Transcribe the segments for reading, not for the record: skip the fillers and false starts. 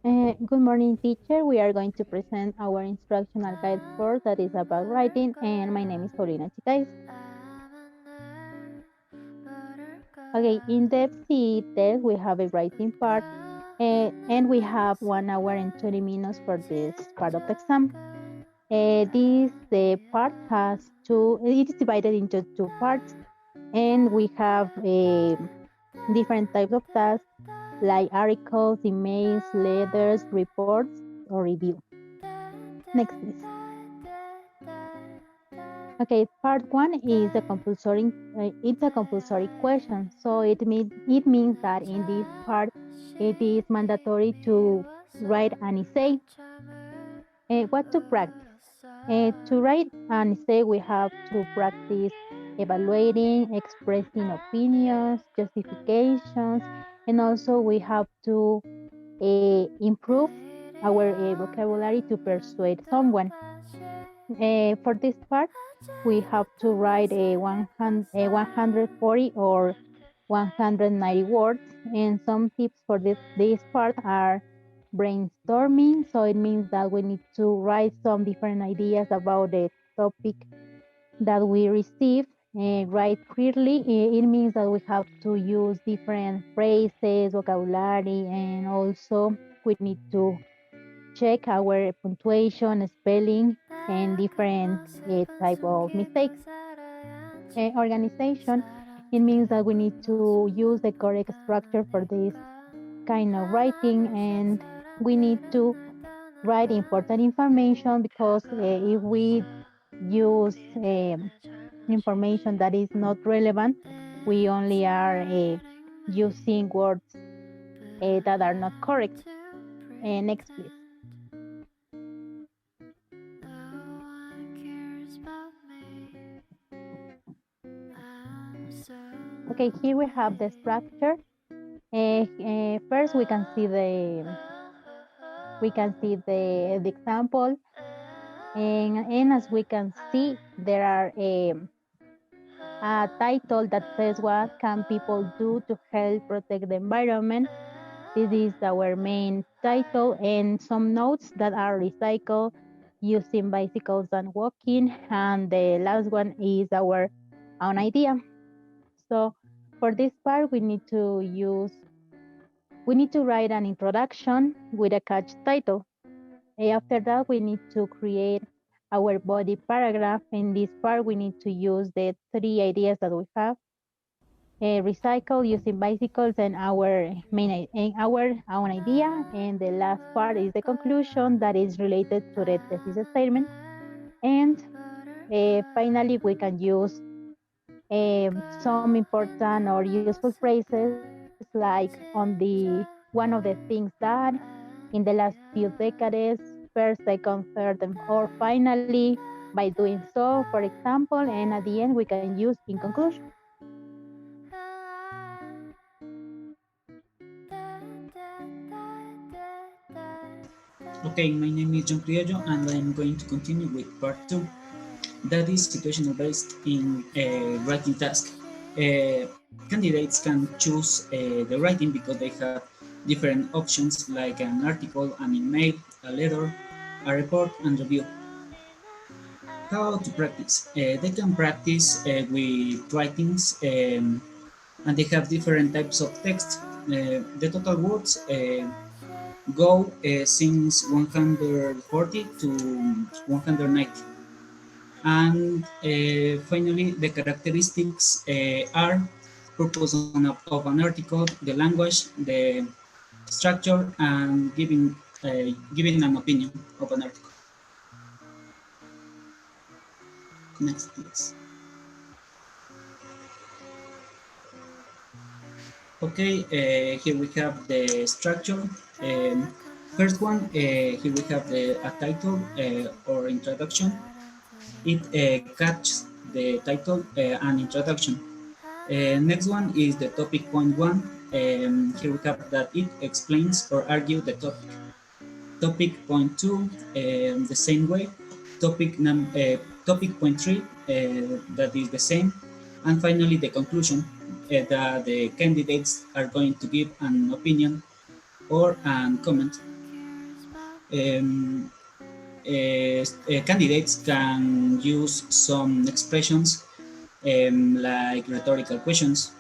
Good morning, teacher. We are going to present our instructional guide course that is about writing, and my name is Paulina Chicais. Okay, in depth CE test, we have a writing part, and we have 1 hour and 20 minutes for this part of the exam. This part has it is divided into two parts, and we have different types of tasks like articles, emails, letters, reports, or review. Next, please. Okay, part one is a compulsory. It's a compulsory question, so it means that in this part, it is mandatory to write an essay. What to practice? To write an essay, we have to practice evaluating, expressing opinions, justifications, and also we have to improve our vocabulary to persuade someone. For this part, we have to write a 140 or 190 words, and some tips for this part are brainstorming. So it means that we need to write some different ideas about the topic that we receive. Write clearly, it means that we have to use different phrases, vocabulary, and also we need to check our punctuation, spelling, and different type of mistakes. Organization, it means that we need to use the correct structure for this kind of writing, and we need to write important information because if we use information that is not relevant, we only are using words that are not correct. Next, please. Okay, here we have the structure. First, we can see the example, and as we can see, there are a title that says what can people do to help protect the environment. This is our main title, and some notes that are recycled using bicycles and walking, and the last one is our own idea. So for this part, we need to write an introduction with a catch title. After that, we need to create our body paragraph. In this part, we need to use the three ideas that we have. Recycle using bicycles and our own idea. And the last part is the conclusion that is related to the thesis statement. And finally, we can use some important or useful phrases like on one of the things that in the last few decades, first, second, third, or finally, by doing so, for example, and at the end we can use in conclusion. Okay, my name is John Criollo and I'm going to continue with part 2. That is situational based in writing task. Candidates can choose the writing because they have different options like an article, an email, a letter, a report, and review. How to practice? They can practice with writings and they have different types of text. The total words go since 140 to 190. And finally, the characteristics are purpose of an article, the language, the structure, and giving an opinion of an article. Next, please. Okay, here we have the structure. First one, here we have a title or introduction. It catches the title and introduction. Next one is the topic point one. Here we have that it explains or argue the topic. Topic point two, the same way. Topic point three, that is the same. And finally, the conclusion that the candidates are going to give an opinion or a comment. Um, Candidates can use some expressions like rhetorical questions.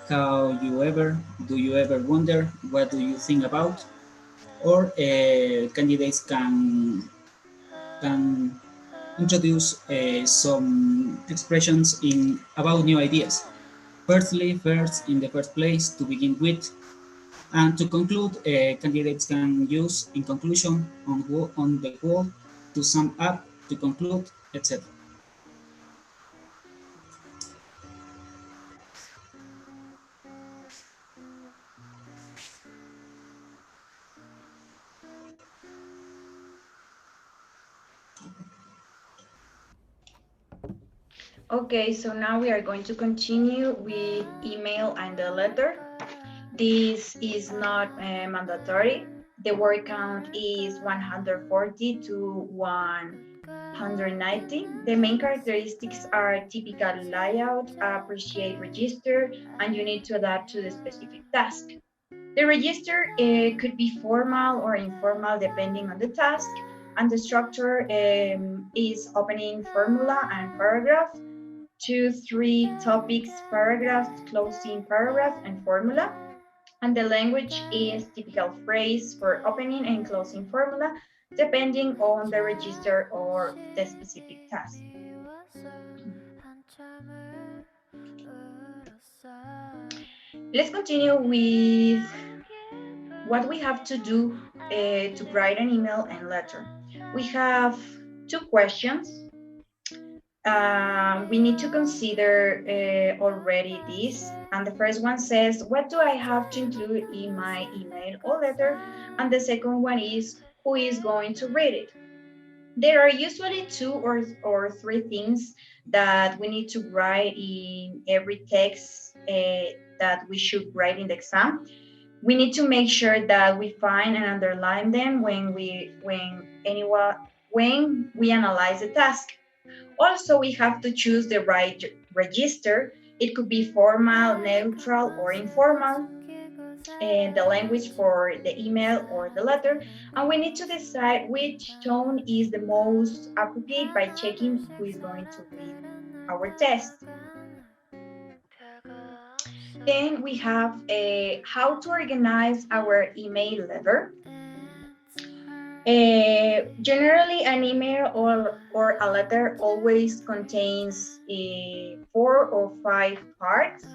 How you ever? Do you ever wonder? What do you think about? Or candidates can introduce some expressions in about new ideas. Firstly, first in the first place to begin with, and to conclude, candidates can use in conclusion on the whole, to sum up, to conclude, etc. Okay, so now we are going to continue with email and the letter. This is not mandatory. The word count is 140 to 190. The main characteristics are typical layout, appreciate register, and you need to adapt to the specific task. The register could be formal or informal depending on the task, and the structure is opening formula and paragraph, two, three topics, paragraphs, closing paragraph, and formula. And the language is typical phrase for opening and closing formula, depending on the register or the specific task. Let's continue with what we have to do to write an email and letter. We have two questions. We need to consider already this. And the first one says, what do I have to include in my email or letter? And the second one is, who is going to read it? There are usually two or three things that we need to write in every text that we should write in the exam. We need to make sure that we find and underline them when we analyze the task. Also, we have to choose the right register. It could be formal, neutral, or informal, and the language for the email or the letter. And we need to decide which tone is the most appropriate by checking who is going to read our test. Then we have how to organize our email letter. Generally, an email or a letter always contains four or five parts.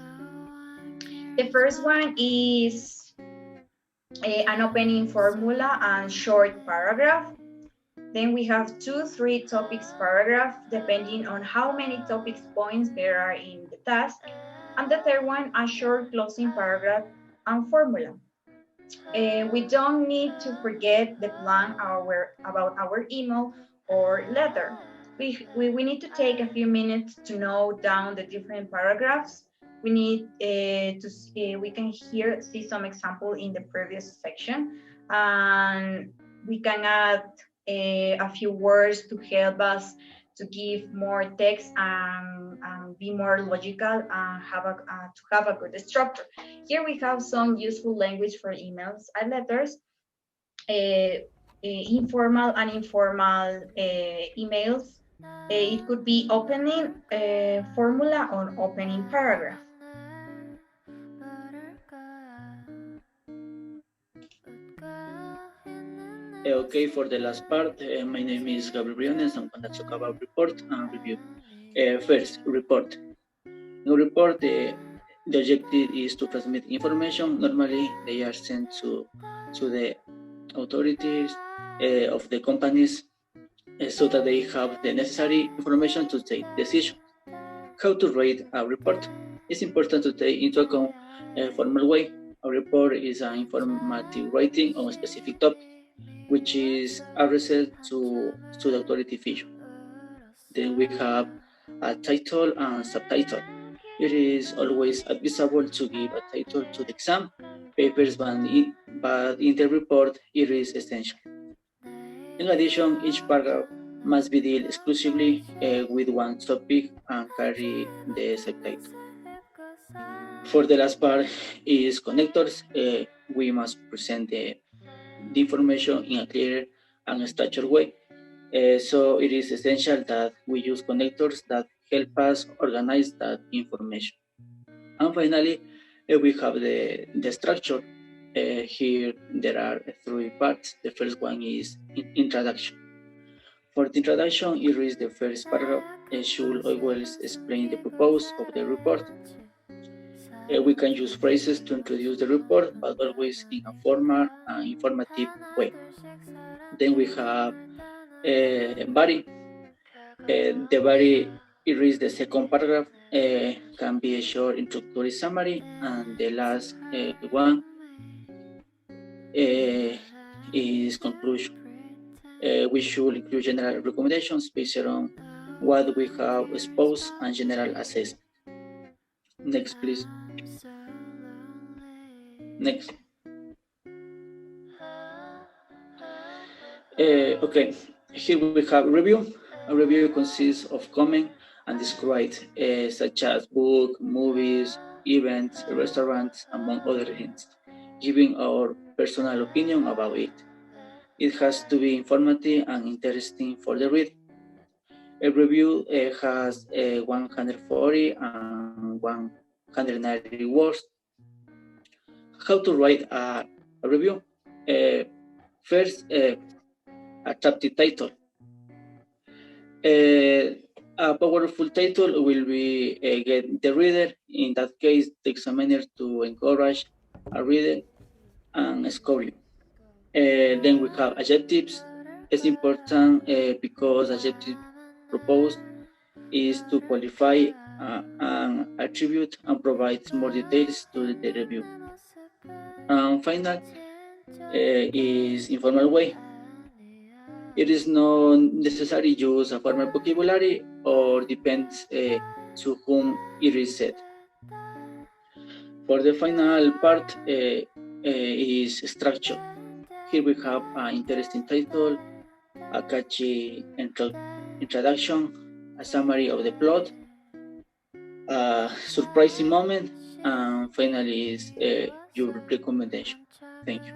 The first one is an opening formula and short paragraph. Then we have two, three topics paragraph, depending on how many topics points there are in the task. And the third one, a short closing paragraph and formula. We don't need to forget the plan about our email or letter. We need to take a few minutes to note down the different paragraphs. We need we can here see some example in the previous section, and we can add a few words to help us to give more text and be more logical and to have a good structure. Here we have some useful language for emails and letters, informal and informal emails. It could be opening formula or opening paragraph. Okay, for the last part, my name is Gabriel Briones. I'm going to talk about report and review. First, report. In report, the objective is to transmit information. Normally, they are sent to the authorities of the companies so that they have the necessary information to take decisions. How to write a report? It's important to take into account a formal way. A report is an informative writing on a specific topic, which is addressed to the authority figure. Then we have a title and subtitle. It is always advisable to give a title to the exam papers, but in the report it is essential. In addition, each paragraph must be dealt exclusively with one topic and carry the subtitle. For the last part is connectors. We must present the information in a clear and structured way. So it is essential that we use connectors that help us organize that information. And finally, we have the structure. Here there are three parts. The first one is introduction. For the introduction, it reads the first paragraph. It should always explain the purpose of the report. We can use phrases to introduce the report, but always in a formal and informative way. Then we have body. The body it reads the second paragraph, can be a short introductory summary, and the last one is conclusion. We should include general recommendations based on what we have exposed and general assessment. Next, please. Next. Okay, here we have review. A review consists of comment and describe, such as book, movies, events, restaurants, among other things, giving our personal opinion about it. It has to be informative and interesting for the reader. A review has 140 and 190 words. How to write a review? First, attractive title. A powerful title will be get the reader. In that case, the examiner to encourage a reader and score you. Then we have adjectives. It's important because adjective proposed is to qualify an attribute and provide more details to the review. And final is informal way. It is not necessary to use a formal vocabulary or depends to whom it is said. For the final part is structure. Here we have an interesting title, a catchy introduction, a summary of the plot, a surprising moment, and finally is your recommendation. Thank you.